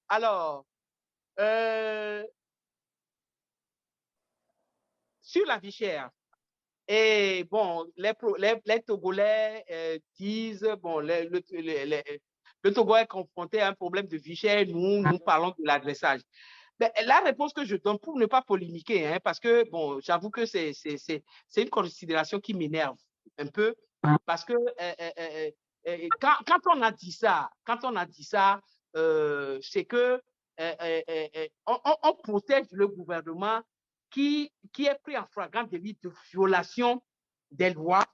Alors, euh, sur la vie chère, et bon, les Togolais disent, bon, le Togo est confronté à un problème de vie chère, nous parlons de l'adressage. Ben, la réponse que je donne pour ne pas polémiquer, hein, parce que, bon, j'avoue que c'est une considération qui m'énerve un peu, parce que quand on a dit ça, c'est que on protège le gouvernement qui est pris en flagrant délit de violation des lois,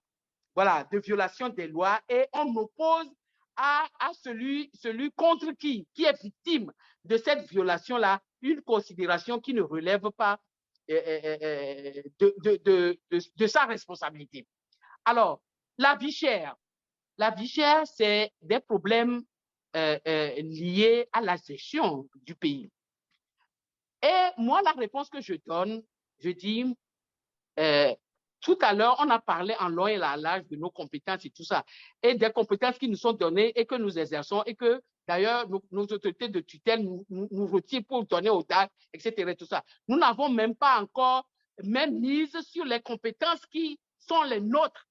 voilà, de violation des lois, et on oppose à celui contre qui est victime de cette violation-là une considération qui ne relève pas de sa responsabilité. Alors, la vie chère, c'est des problèmes liés à la gestion du pays. Et moi, la réponse que je donne, je dis, tout à l'heure, on a parlé en long et en large de nos compétences et tout ça, et des compétences qui nous sont données et que nous exerçons et que d'ailleurs nos autorités de tutelle nous retirent pour donner aux DAC, etc. Tout ça. Nous n'avons même pas encore même mise sur les compétences qui sont les nôtres,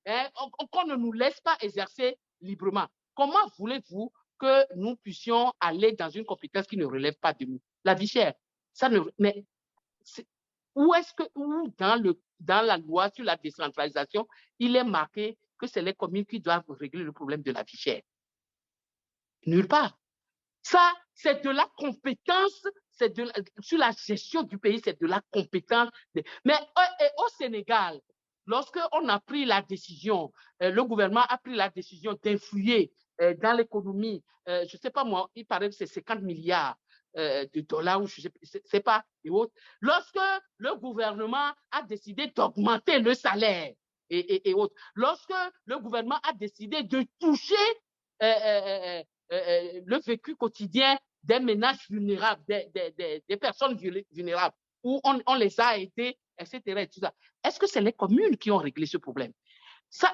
hein, qu'on ne nous laisse pas exercer librement. Comment voulez-vous que nous puissions aller dans une compétence qui ne relève pas de nous? La vie chère, ça ne, mais où est-ce que, où dans la loi sur la décentralisation, il est marqué que c'est les communes qui doivent régler le problème de la vie chère? Nulle part. Ça, c'est de la compétence, sur la gestion du pays, c'est de la compétence. Mais au Sénégal, lorsqu'on a pris la décision, le gouvernement a pris la décision d'influer dans l'économie, je ne sais pas moi, il paraît que c'est 50 milliards de dollars, ou je ne sais pas, et autres. Lorsque le gouvernement a décidé d'augmenter le salaire et autres, lorsque le gouvernement a décidé de toucher le vécu quotidien des ménages vulnérables, des personnes vulnérables, où on les a aidés, etc. Est-ce que c'est les communes qui ont réglé ce problème? Ça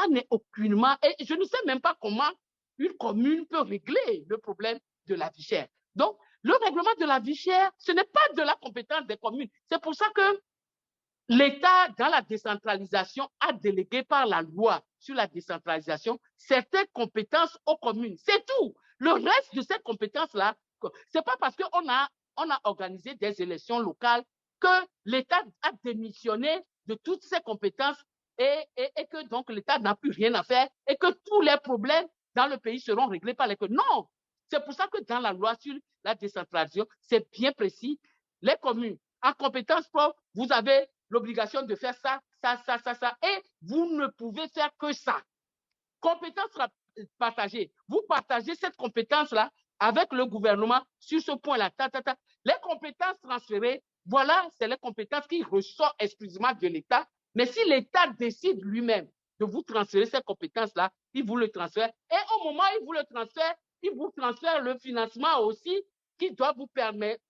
n'est aucunement, et je ne sais même pas comment une commune peut régler le problème de la vie chère. Donc, le règlement de la vie chère, ce n'est pas de la compétence des communes. C'est pour ça que l'État, dans la décentralisation, a délégué par la loi sur la décentralisation certaines compétences aux communes. C'est tout. Le reste de ces compétences-là, c'est pas parce qu'on a organisé des élections locales que l'État a démissionné de toutes ces compétences et que donc l'État n'a plus rien à faire et que tous les problèmes dans le pays seront réglés par les communes. Non, c'est pour ça que dans la loi sur la décentralisation, c'est bien précis. Les communes, en compétences propres, vous avez l'obligation de faire ça, et vous ne pouvez faire que ça. Compétence partagée. Vous partagez cette compétence-là avec le gouvernement sur ce point-là. Les compétences transférées, voilà, c'est les compétences qui ressortent exclusivement de l'État. Mais si l'État décide lui-même de vous transférer ces compétences-là, il vous le transfère. Et au moment où il vous le transfère, il vous transfère le financement aussi qui doit vous permettre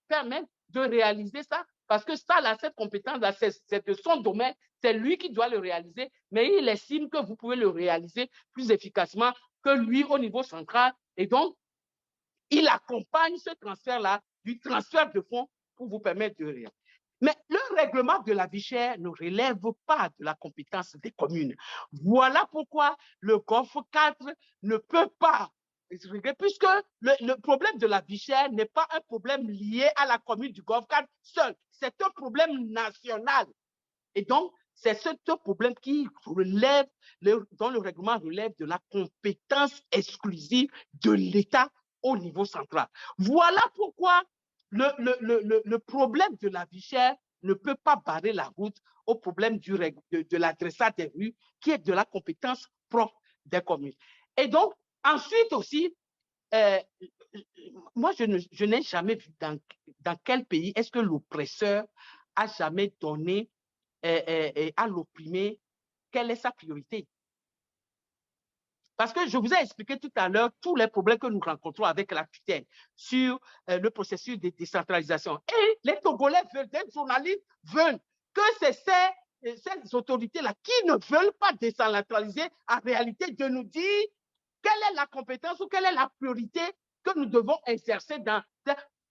de réaliser ça. Parce que ça, là, cette compétence-là, c'est de son domaine, c'est lui qui doit le réaliser, mais il estime que vous pouvez le réaliser plus efficacement que lui au niveau central. Et donc, il accompagne ce transfert-là du transfert de fonds pour vous permettre de réaliser. Mais le règlement de la vie chère ne relève pas de la compétence des communes. Voilà pourquoi le GOF 4 ne peut pas, puisque le problème de la vie chère n'est pas un problème lié à la commune du GOF 4 seul, c'est un problème national. Et donc, c'est ce problème qui relève, dont le règlement relève de la compétence exclusive de l'État au niveau central. Voilà pourquoi le problème de la vie chère ne peut pas barrer la route au problème de l'adressage des rues, qui est de la compétence propre des communes. Et donc, ensuite aussi, moi, je n'ai jamais vu dans quel pays est-ce que l'oppresseur a jamais donné à l'opprimé quelle est sa priorité. Parce que je vous ai expliqué tout à l'heure tous les problèmes que nous rencontrons avec la tutelle sur le processus de décentralisation. Et les Togolais veulent, des journalistes veulent que c'est ces autorités-là qui ne veulent pas décentraliser, en réalité, de nous dire quelle est la compétence ou quelle est la priorité que nous devons exercer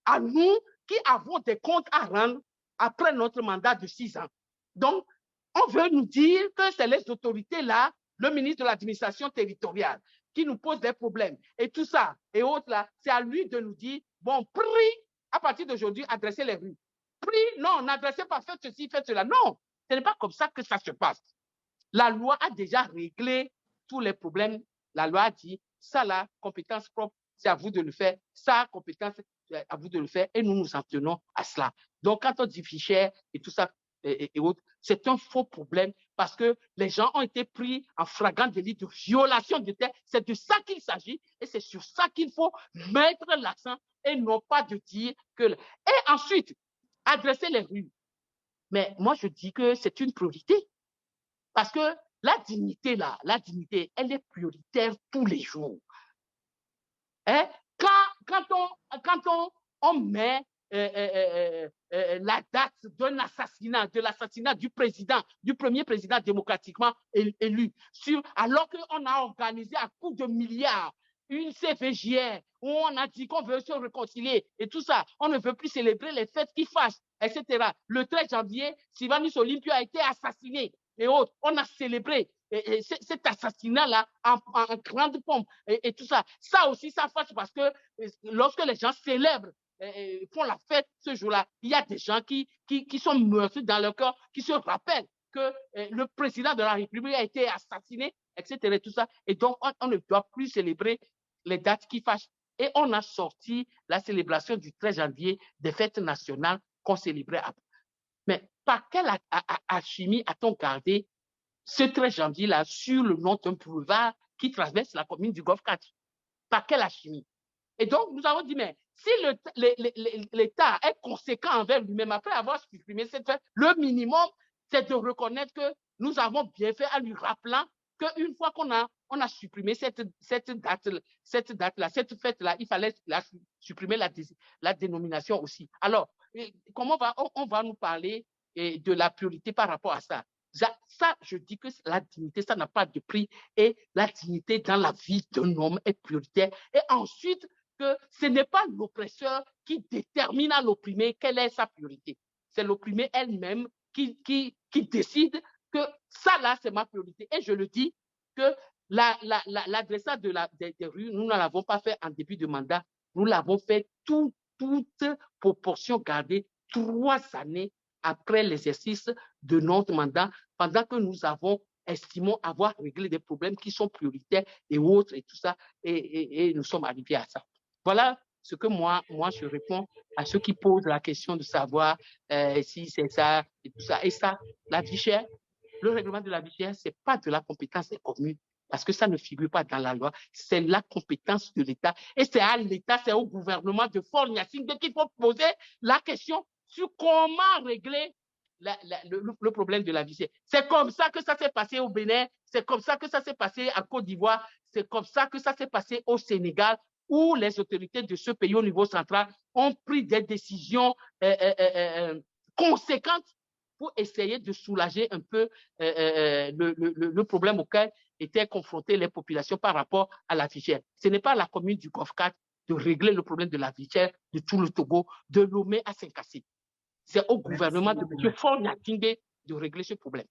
à nous qui avons des comptes à rendre après notre mandat de 6 ans. Donc, on veut nous dire que c'est les autorités là, le ministre de l'administration territoriale, qui nous pose des problèmes et tout ça et autres là, c'est à lui de nous dire, bon, prie, à partir d'aujourd'hui, adressez les rues. Prie, non, n'adressez pas, faites ceci, faites cela. Non, ce n'est pas comme ça que ça se passe. La loi a déjà réglé tous les problèmes. La loi a dit, ça là, compétence propre, c'est à vous de le faire. Ça, compétence, c'est à vous de le faire. Et nous nous en tenons à cela. Donc, quand on dit fichier et tout ça et autres, c'est un faux problème parce que les gens ont été pris en flagrant délit de violation de terre. C'est de ça qu'il s'agit et c'est sur ça qu'il faut mettre l'accent et non pas de dire que... Et ensuite, adresser les rues. Mais moi, je dis que c'est une priorité. Parce que la dignité, là, la dignité, elle est prioritaire tous les jours. Hein? Quand on met la date d'un assassinat, de l'assassinat du président, du premier président démocratiquement élu, alors qu'on a organisé à coups de milliards une CVJR où on a dit qu'on veut se réconcilier et tout ça, on ne veut plus célébrer les fêtes qui fâchent, etc. Le 13 janvier, Sylvanus Olympio a été assassiné et autres. On a célébré cet assassinat-là en grande pompe et tout ça. Ça aussi, ça fâche parce que lorsque les gens célèbrent, font la fête ce jour-là, il y a des gens qui sont meurtris dans leur cœur, qui se rappellent que le président de la République a été assassiné, etc. Et tout ça. Et donc, on ne doit plus célébrer les dates qui fâchent. Et on a sorti la célébration du 13 janvier des fêtes nationales qu'on célébrait après. Mais par quelle alchimie a-t-on gardé ce 13 janvier-là sur le nom d'un boulevard qui traverse la commune du Golfe 4? Par quelle alchimie? Et donc, nous avons dit, mais si l'État est conséquent envers lui-même, après avoir supprimé cette fête, le minimum, c'est de reconnaître que nous avons bien fait en lui rappelant qu'une fois qu'on a supprimé cette date-là, cette fête-là, il fallait supprimer la dénomination aussi. Alors, comment on va nous parler de la priorité par rapport à ça? Ça, je dis que la dignité, ça n'a pas de prix et la dignité dans la vie d'un homme est prioritaire. Et ensuite, que ce n'est pas l'oppresseur qui détermine à l'opprimé quelle est sa priorité. C'est l'opprimé elle-même qui décide que ça, là, c'est ma priorité. Et je le dis que l'adressage des rues, nous ne l'avons pas fait en début de mandat. Nous l'avons fait toute proportion gardée 3 années après l'exercice de notre mandat, pendant que nous estimons avoir réglé des problèmes qui sont prioritaires et autres et tout ça, et nous sommes arrivés à ça. Voilà ce que moi, je réponds à ceux qui posent la question de savoir si c'est ça et tout ça. Et ça, la vie chère, le règlement de la vie chère, ce n'est pas de la compétence des communes, parce que ça ne figure pas dans la loi, c'est la compétence de l'État. Et c'est à l'État, c'est au gouvernement de Faure Gnassingbé qu'il faut poser la question sur comment régler le problème de la vie chère. C'est comme ça que ça s'est passé au Bénin, c'est comme ça que ça s'est passé en Côte d'Ivoire, c'est comme ça que ça s'est passé au Sénégal, où les autorités de ce pays au niveau central ont pris des décisions conséquentes pour essayer de soulager un peu le problème auquel étaient confrontées les populations par rapport à la vie chère. Ce n'est pas la commune du Golfe 4 de régler le problème de la vie chère de tout le Togo, de Lomé à Saint-Cassé. C'est au gouvernement de M. Faure Gnassingbé de régler ce problème.